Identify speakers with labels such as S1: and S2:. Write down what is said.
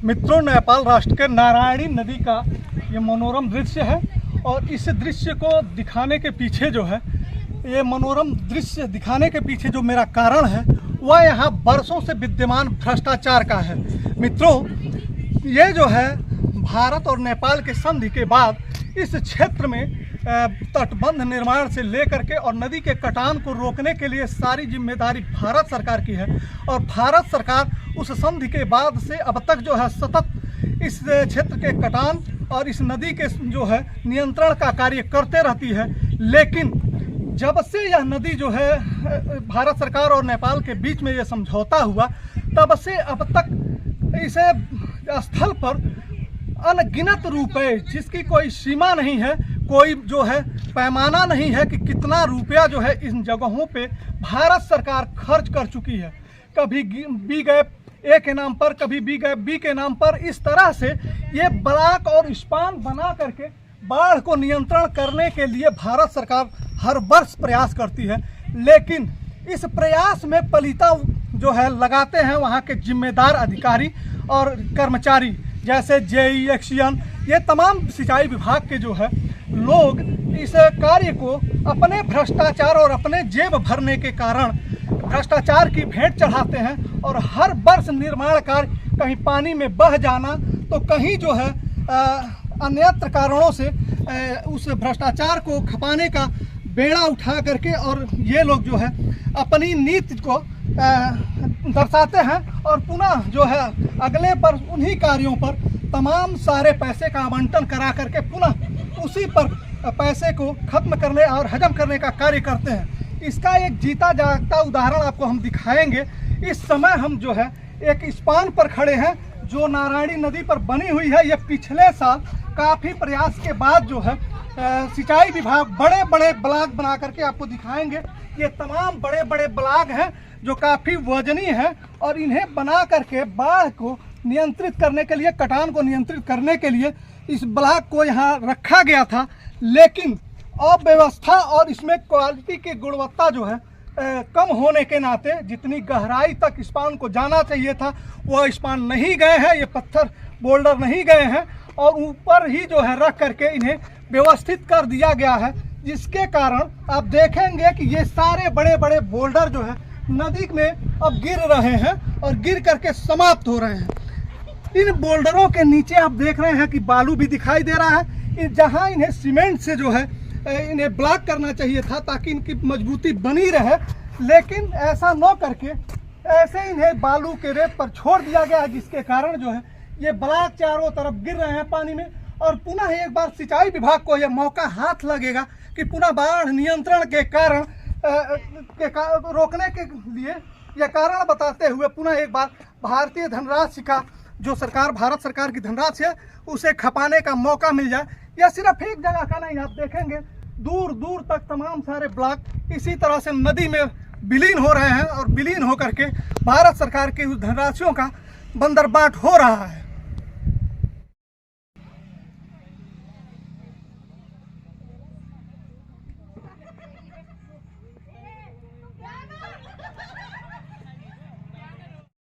S1: मित्रों, नेपाल राष्ट्र के नारायणी नदी का ये मनोरम दृश्य है और इस दृश्य को दिखाने के पीछे जो है, ये मनोरम दृश्य दिखाने के पीछे जो मेरा कारण है वह यहाँ बरसों से विद्यमान भ्रष्टाचार का है। मित्रों, ये जो है भारत और नेपाल के संधि के बाद इस क्षेत्र में तटबंध निर्माण से लेकर के और नदी के कटान को रोकने के लिए सारी जिम्मेदारी भारत सरकार की है और भारत सरकार उस संधि के बाद से अब तक जो है सतत इस क्षेत्र के कटान और इस नदी के जो है नियंत्रण का कार्य करते रहती है। लेकिन जब से यह नदी जो है भारत सरकार और नेपाल के बीच में ये समझौता हुआ, तब से अब तक इसे स्थल पर अनगिनत रुपए, जिसकी कोई सीमा नहीं है, कोई जो है पैमाना नहीं है कि कितना रुपया जो है इन जगहों पे भारत सरकार खर्च कर चुकी है। कभी बी गैप ए के नाम पर, कभी बी गैप बी के नाम पर, इस तरह से ये ब्लॉक और स्पान बना करके बाढ़ को नियंत्रण करने के लिए भारत सरकार हर वर्ष प्रयास करती है। लेकिन इस प्रयास में पलीता जो है लगाते हैं वहाँ के जिम्मेदार अधिकारी और कर्मचारी, जैसे जेई, एक्सियन, ये तमाम सिंचाई विभाग के जो है लोग इस कार्य को अपने भ्रष्टाचार और अपने जेब भरने के कारण भ्रष्टाचार की भेंट चढ़ाते हैं और हर वर्ष निर्माण कार्य कहीं पानी में बह जाना तो कहीं जो है अन्यत्र कारणों से उस भ्रष्टाचार को खपाने का बेड़ा उठा करके और ये लोग जो है अपनी नीति को दर्शाते हैं और पुनः जो है अगले वर्ष उन्हीं कार्यों पर तमाम सारे पैसे का आवंटन करा करके पुनः उसी पर पैसे को खत्म करने और हजम करने का कार्य करते हैं। इसका एक जीता जागता उदाहरण आपको हम दिखाएंगे। इस समय हम जो है एक स्पान पर खड़े हैं जो नारायणी नदी पर बनी हुई है। ये पिछले साल काफ़ी प्रयास के बाद जो है सिंचाई विभाग बड़े बड़े ब्लॉक बना करके आपको दिखाएंगे। ये तमाम बड़े बड़े ब्लॉक हैं जो काफ़ी वजनी हैं और इन्हें बना करके बाढ़ को नियंत्रित करने के लिए, कटान को नियंत्रित करने के लिए इस ब्लॉक को यहाँ रखा गया था। लेकिन अव्यवस्था और इसमें क्वालिटी की गुणवत्ता जो है कम होने के नाते जितनी गहराई तक स्पान को जाना चाहिए था वह स्पान नहीं गए हैं, ये पत्थर बोल्डर नहीं गए हैं और ऊपर ही जो है रख करके इन्हें व्यवस्थित कर दिया गया है, जिसके कारण आप देखेंगे कि ये सारे बड़े बड़े बोल्डर जो है नदी में अब गिर रहे हैं और गिर करके समाप्त हो रहे हैं। इन बोल्डरों के नीचे आप देख रहे हैं कि बालू भी दिखाई दे रहा है, जहां इन्हें सीमेंट से जो है इन्हें ब्लॉक करना चाहिए था ताकि इनकी मजबूती बनी रहे, लेकिन ऐसा न करके ऐसे इन्हें बालू के रेत पर छोड़ दिया गया, जिसके कारण जो है ये ब्लॉक चारों तरफ गिर रहे हैं पानी में। और पुनः एक बार सिंचाई विभाग को यह मौका हाथ लगेगा कि पुनः बाढ़ नियंत्रण के कारण रोकने के लिए यह कारण बताते हुए पुनः एक बार भारतीय धनराशि का जो सरकार, भारत सरकार की धनराशि है, उसे खपाने का मौका मिल जाए। यह सिर्फ एक जगह का नहीं, आप देखेंगे दूर दूर तक तमाम सारे ब्लॉक इसी तरह से नदी में विलीन हो रहे हैं और विलीन होकर के भारत सरकार की उस धनराशियों का बंदरबाट हो रहा है।